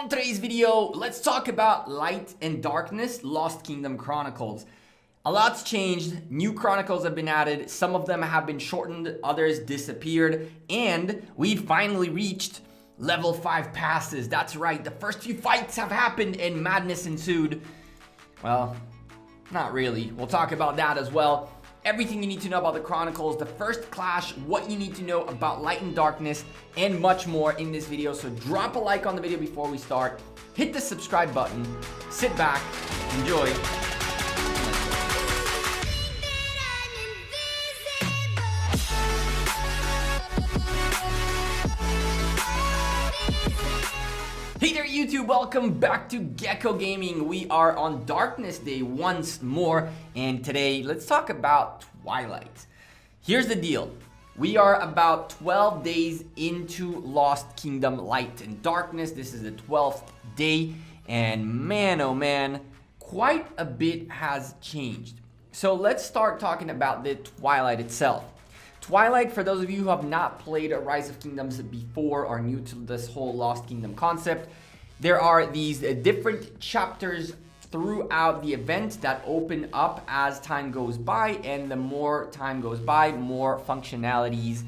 On today's video, let's talk about Light and Darkness, Lost Kingdom Chronicles. A lot's changed, new chronicles have been added, some of them have been shortened, others disappeared, and we finally reached level 5 passes. That's right, the first few fights have happened and madness ensued. Well, not really. We'll talk about that as well. Everything you need to know about the Chronicles, the first clash, what you need to know about Light and Darkness, and much more in this video. So drop a like on the video before we start. Hit the subscribe button. Sit back. Enjoy. Hey there YouTube, welcome back to Gekko Gaming. We are on Darkness Day once more, and today let's talk about Twilight. Here's the deal. We are about 12 days into Lost Kingdom Light and Darkness. This is the 12th day, and man oh man, quite a bit has changed. So let's start talking about the Twilight itself. Twilight, for those of you who have not played Rise of Kingdoms before or new to this whole Lost Kingdom concept, there are these different chapters throughout the event that open up as time goes by, and the more time goes by, more functionalities,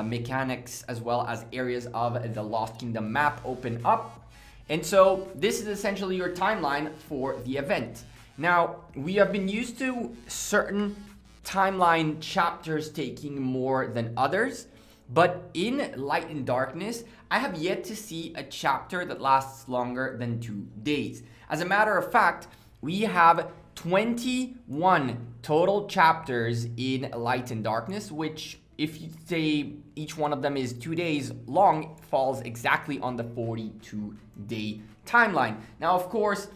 mechanics, as well as areas of the Lost Kingdom map open up. And so this is essentially your timeline for the event. Now, we have been used to certain timeline chapters taking more than others, but in Light and Darkness, I have yet to see a chapter that lasts longer than 2 days. As a matter of fact, we have 21 total chapters in Light and Darkness, which, if you say each one of them is 2 days long, falls exactly on the 42-day timeline. Now, of course,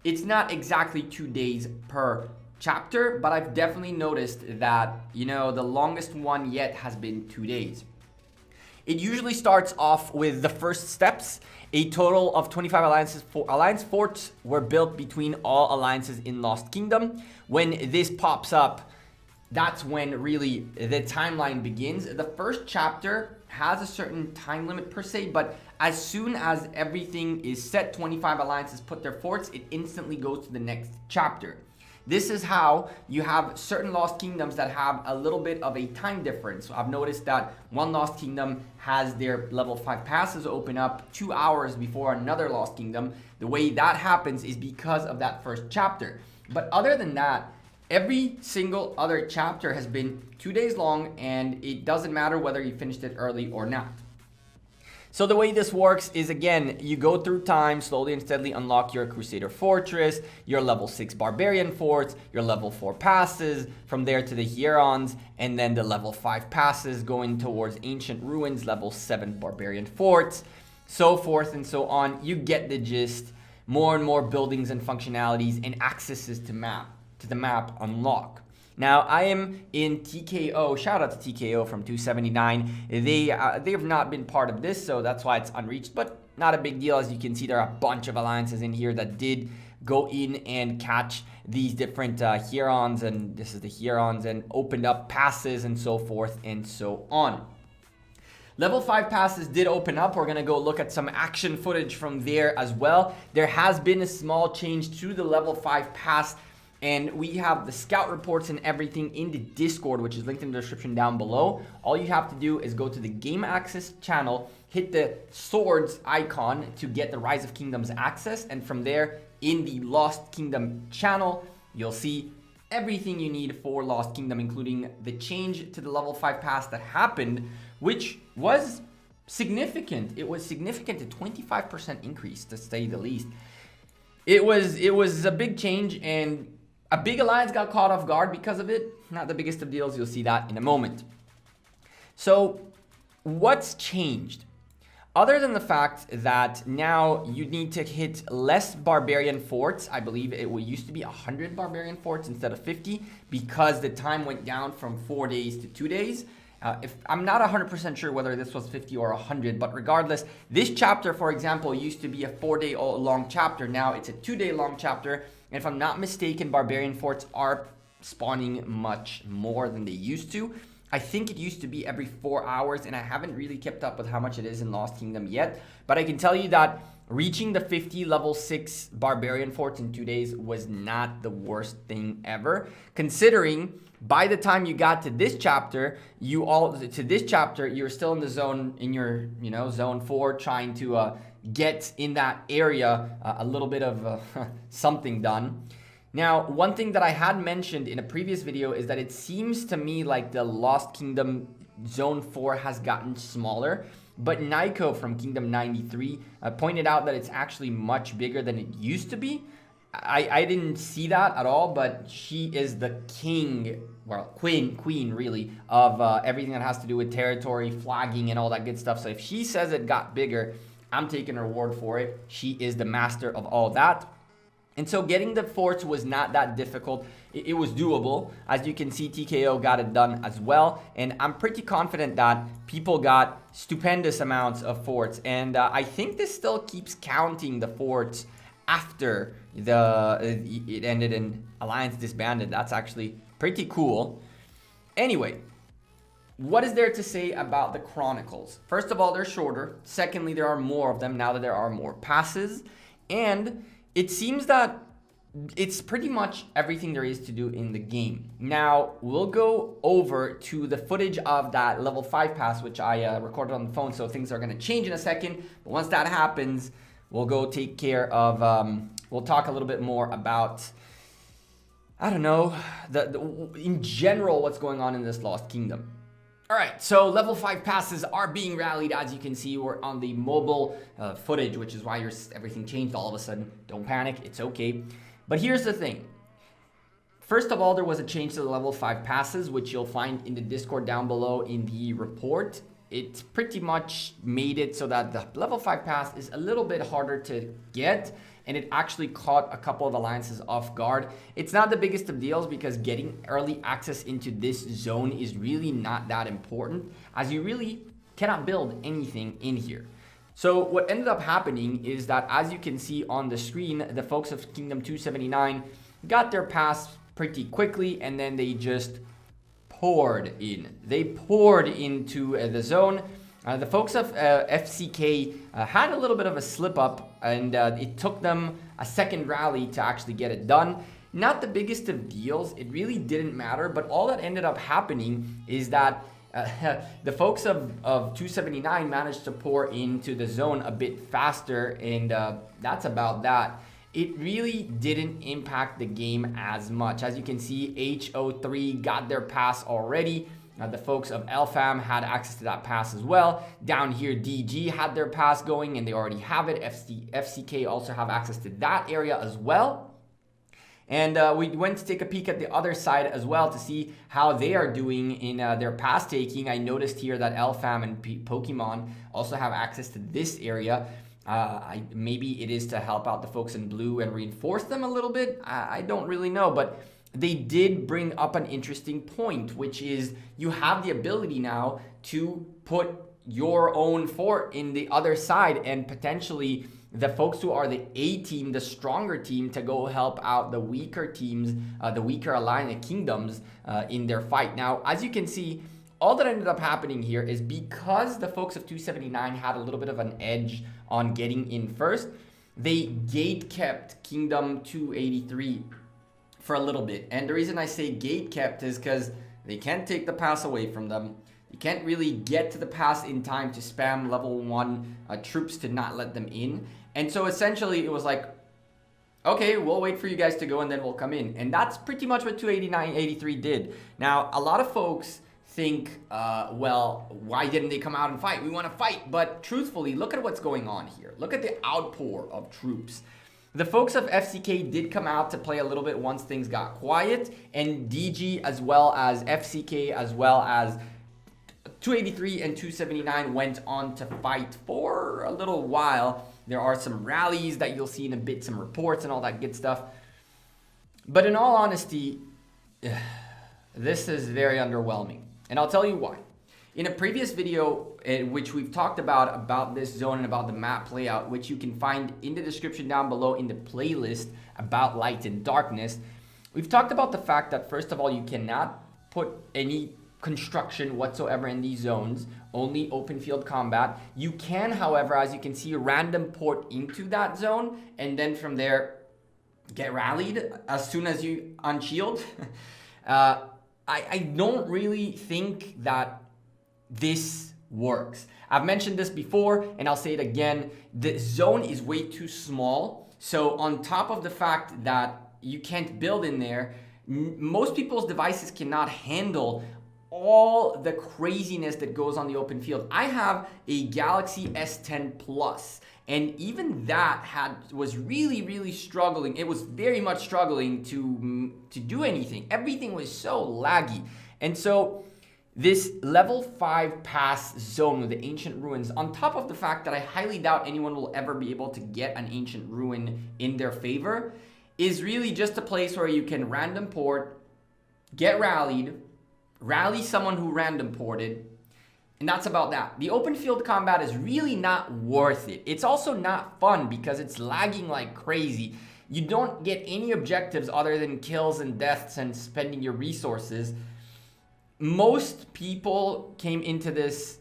it's not exactly 2 days per chapter, but I've definitely noticed that, the longest one yet has been 2 days. It usually starts off with the first steps. A total of 25 alliance forts were built between all alliances in Lost Kingdom. When this pops up, that's when really the timeline begins. The first chapter has a certain time limit per se, but as soon as everything is set, 25 alliances put their forts, it instantly goes to the next chapter. This is how you have certain Lost Kingdoms that have a little bit of a time difference. So I've noticed that one Lost Kingdom has their level 5 passes open up 2 hours before another Lost Kingdom. The way that happens is because of that first chapter. But other than that, every single other chapter has been 2 days long, and it doesn't matter whether you finished it early or not. So the way this works is, again, you go through time, slowly and steadily unlock your Crusader Fortress, your level 6 Barbarian forts, your level 4 passes, from there to the Hierons, and then the level 5 passes going towards Ancient Ruins, level 7 Barbarian forts, so forth and so on. You get the gist. More and more buildings and functionalities and accesses to the map unlock. Now, I am in TKO. Shout out to TKO from 279. They have not been part of this, so that's why it's unreached, but not a big deal. As you can see, there are a bunch of alliances in here that did go in and catch these different Hierons, and this is the Hierons, and opened up passes and so forth and so on. Level 5 passes did open up. We're going to go look at some action footage from there as well. There has been a small change to the level 5 pass, and we have the scout reports and everything in the Discord, which is linked in the description down below. All you have to do is go to the Game Access channel, hit the swords icon to get the Rise of Kingdoms access, and from there, in the Lost Kingdom channel, you'll see everything you need for Lost Kingdom, including the change to the level 5 pass that happened, which was significant. It was significant, a 25% increase, to say the least. It was a big change, and a big alliance got caught off guard because of it. Not the biggest of deals. You'll see that in a moment. So what's changed? Other than the fact that now you need to hit less barbarian forts. I believe it used to be 100 barbarian forts instead of 50 because the time went down from 4 days to 2 days. If I'm not 100% sure whether this was 50 or 100, but regardless, this chapter, for example, used to be a 4-day long chapter. Now it's a 2-day long chapter. And if I'm not mistaken, barbarian forts are spawning much more than they used to. I think it used to be every 4 hours, and I haven't really kept up with how much it is in Lost Kingdom yet. But I can tell you that reaching the 50 level 6 barbarian forts in 2 days was not the worst thing ever, considering by the time you got to this chapter, you're still in the zone, in your, zone 4, trying to get in that area a little bit of something done. Now, one thing that I had mentioned in a previous video is that it seems to me like the Lost Kingdom Zone 4 has gotten smaller, but Naiko from Kingdom 93 pointed out that it's actually much bigger than it used to be. I didn't see that at all, but she is the queen really, of everything that has to do with territory, flagging, and all that good stuff. So if she says it got bigger, I'm taking her word for it. She is the master of all that. And so getting the forts was not that difficult. It was doable. As you can see, TKO got it done as well. And I'm pretty confident that people got stupendous amounts of forts. And I think this still keeps counting the forts after it ended and Alliance disbanded. That's actually pretty cool. Anyway, what is there to say about the Chronicles? First of all, they're shorter. Secondly, there are more of them now that there are more passes. And it seems that it's pretty much everything there is to do in the game. Now, we'll go over to the footage of that level 5 pass, which I recorded on the phone, so things are going to change in a second. But once that happens, we'll go take care of, we'll talk a little bit more about, I don't know, in general, what's going on in this Lost Kingdom. All right, so level 5 passes are being rallied. As you can see, we're on the mobile footage, which is why everything changed all of a sudden. Don't panic, it's okay. But here's the thing. First of all, there was a change to the level 5 passes, which you'll find in the Discord down below in the report. It pretty much made it so that the level 5 pass is a little bit harder to get, and it actually caught a couple of alliances off guard. It's not the biggest of deals because getting early access into this zone is really not that important, as you really cannot build anything in here. So what ended up happening is that, as you can see on the screen, the folks of Kingdom 279 got their pass pretty quickly, and then they just poured in. They poured into the zone. The folks of FCK had a little bit of a slip up, and it took them a second rally to actually get it done. Not the biggest of deals. It really didn't matter, but all that ended up happening is that the folks of 279 managed to pour into the zone a bit faster, and that's about that. It really didn't impact the game as much. As you can see, HO3 got their pass already. The folks of LFAM had access to that pass as well. Down here, DG had their pass going, and they already have it. FCK also have access to that area as well. And we went to take a peek at the other side as well to see how they are doing in their pass taking. I noticed here that LFAM and Pokemon also have access to this area. Maybe it is to help out the folks in blue and reinforce them a little bit. I don't really know, but they did bring up an interesting point, which is you have the ability now to put your own fort in the other side, and potentially the folks who are the A team, the stronger team, to go help out the weaker teams, the weaker aligned kingdoms in their fight. Now, as you can see, all that ended up happening here is because the folks of 279 had a little bit of an edge on getting in first, they gate kept Kingdom 283 for a little bit. And the reason I say gate kept is because they can't take the pass away from them. You can't really get to the pass in time to spam level 1 troops to not let them in. And so essentially it was like, okay, we'll wait for you guys to go and then we'll come in. And that's pretty much what 289-83 did. Now, a lot of folks think, well, why didn't they come out and fight? We want to fight. But truthfully, look at what's going on here. Look at the outpour of troops. The folks of FCK did come out to play a little bit once things got quiet, and DG as well as FCK as well as 283 and 279 went on to fight for a little while. There are some rallies that you'll see in a bit, some reports and all that good stuff. But in all honesty, this is very underwhelming. And I'll tell you why. In a previous video, in which we've talked about this zone and about the map layout, which you can find in the description down below in the playlist about light and darkness, we've talked about the fact that, first of all, you cannot put any construction whatsoever in these zones, only open field combat. You can, however, as you can see, random port into that zone, and then from there, get rallied as soon as you unshield. I don't really think that this works. I've mentioned this before, and I'll say it again. The zone is way too small. So on top of the fact that you can't build in there, most people's devices cannot handle all the craziness that goes on the open field. I have a Galaxy S10 Plus, and even that was really struggling. It was very much struggling to do anything. Everything was so laggy. And so this level 5 pass zone with the ancient ruins, on top of the fact that I highly doubt anyone will ever be able to get an ancient ruin in their favor, is really just a place where you can random port, get rallied, rally someone who random ported, and that's about that. The open field combat is really not worth it. It's also not fun because it's lagging like crazy. You don't get any objectives other than kills and deaths and spending your resources. Most people came into this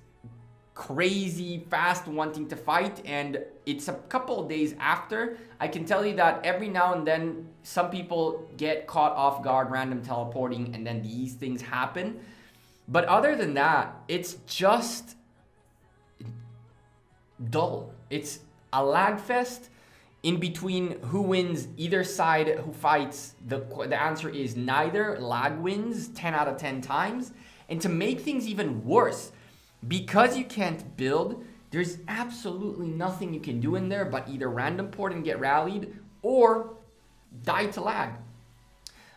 crazy fast wanting to fight, and it's a couple of days after. I can tell you that every now and then some people get caught off guard, random teleporting, and then these things happen. But other than that, it's just dull. It's a lag fest. In between who wins either side who fights, the answer is neither. Lag wins 10 out of 10 times. And to make things even worse, because you can't build, there's absolutely nothing you can do in there but either random port and get rallied or die to lag.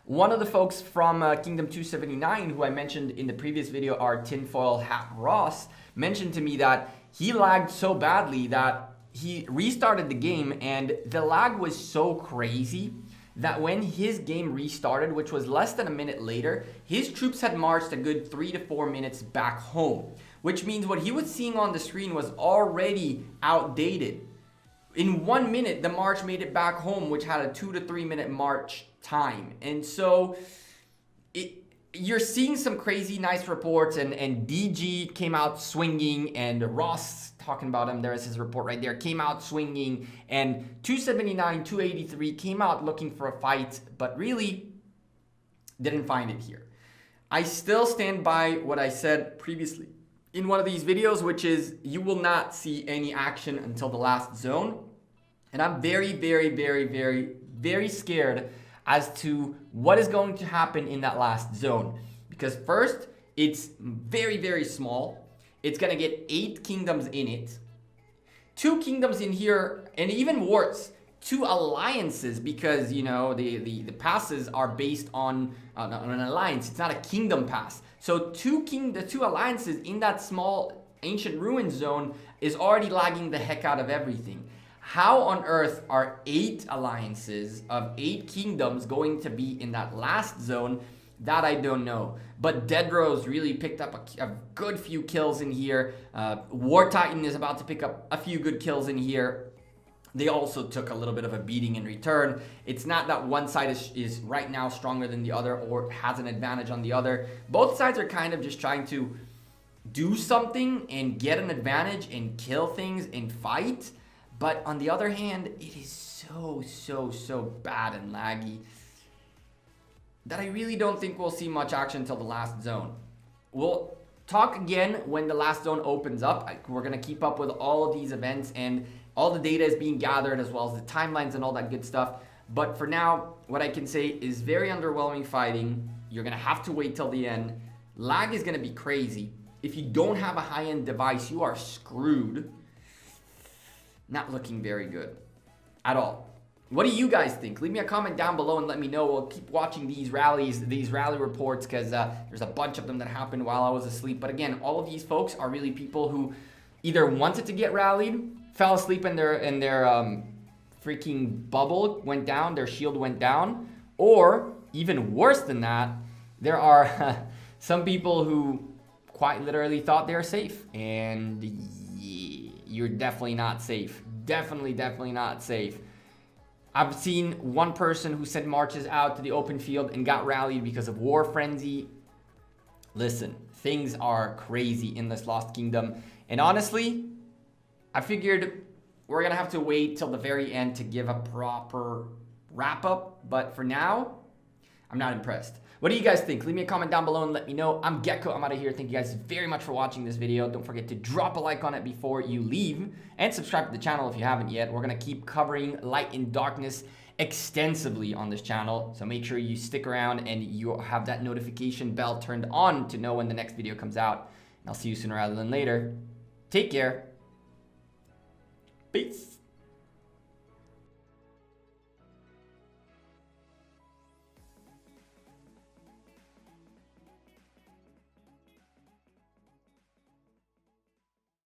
One of the folks from Kingdom 279 who I mentioned in the previous video, our tinfoil hat Ross, mentioned to me that he lagged so badly that he restarted the game, and the lag was so crazy that when his game restarted, which was less than a minute later, his troops had marched a good 3 to 4 minutes back home, which means what he was seeing on the screen was already outdated. In 1 minute, the march made it back home, which had a 2 to 3 minute march time. And so you're seeing some crazy nice reports, and DG came out swinging, and Ross, talking about him, there is his report right there, came out swinging, and 279, 283 came out looking for a fight, but really didn't find it here. I still stand by what I said previously in one of these videos, which is you will not see any action until the last zone. And I'm very scared as to what is going to happen in that last zone. Because first, it's very small. It's gonna get 8 kingdoms in it. 2 kingdoms in here, and even worse, 2 alliances, because you know the passes are based on an alliance. It's not a kingdom pass. So the 2 alliances in that small ancient ruin zone is already lagging the heck out of everything. How on earth are 8 alliances of 8 kingdoms going to be in that last zone? That I don't know. But Dead Rose really picked up a good few kills in here. War Titan is about to pick up a few good kills in here. They also took a little bit of a beating in return. It's not that one side is right now stronger than the other or has an advantage on the other. Both sides are kind of just trying to do something and get an advantage and kill things and fight. But on the other hand, it is so bad and laggy that I really don't think we'll see much action until the last zone. We'll talk again when the last zone opens up. We're going to keep up with all of these events, and all the data is being gathered as well as the timelines and all that good stuff. But for now, what I can say is very underwhelming fighting. You're going to have to wait till the end. Lag is going to be crazy. If you don't have a high-end device, you are screwed. Not looking very good at all. What do you guys think? Leave me a comment down below and let me know. We'll keep watching these rally reports, because there's a bunch of them that happened while I was asleep. But again, all of these folks are really people who either wanted to get rallied, fell asleep in their freaking bubble went down, their shield went down, or even worse than that, there are some people who quite literally thought they were safe, and you're definitely not safe. Definitely not safe. I've seen one person who sent marches out to the open field and got rallied because of war frenzy. Listen, Things are crazy in this Lost Kingdom. And honestly, I figured we're gonna have to wait till the very end to give a proper wrap up. But for now, I'm not impressed. What do you guys think? Leave me a comment down below and let me know. I'm Gekko. I'm out of here. Thank you guys very much for watching this video. Don't forget to drop a like on it before you leave and subscribe to the channel if you haven't yet. We're going to keep covering Light and Darkness extensively on this channel. So make sure you stick around and you have that notification bell turned on to know when the next video comes out. And I'll see you sooner rather than later. Take care. Peace.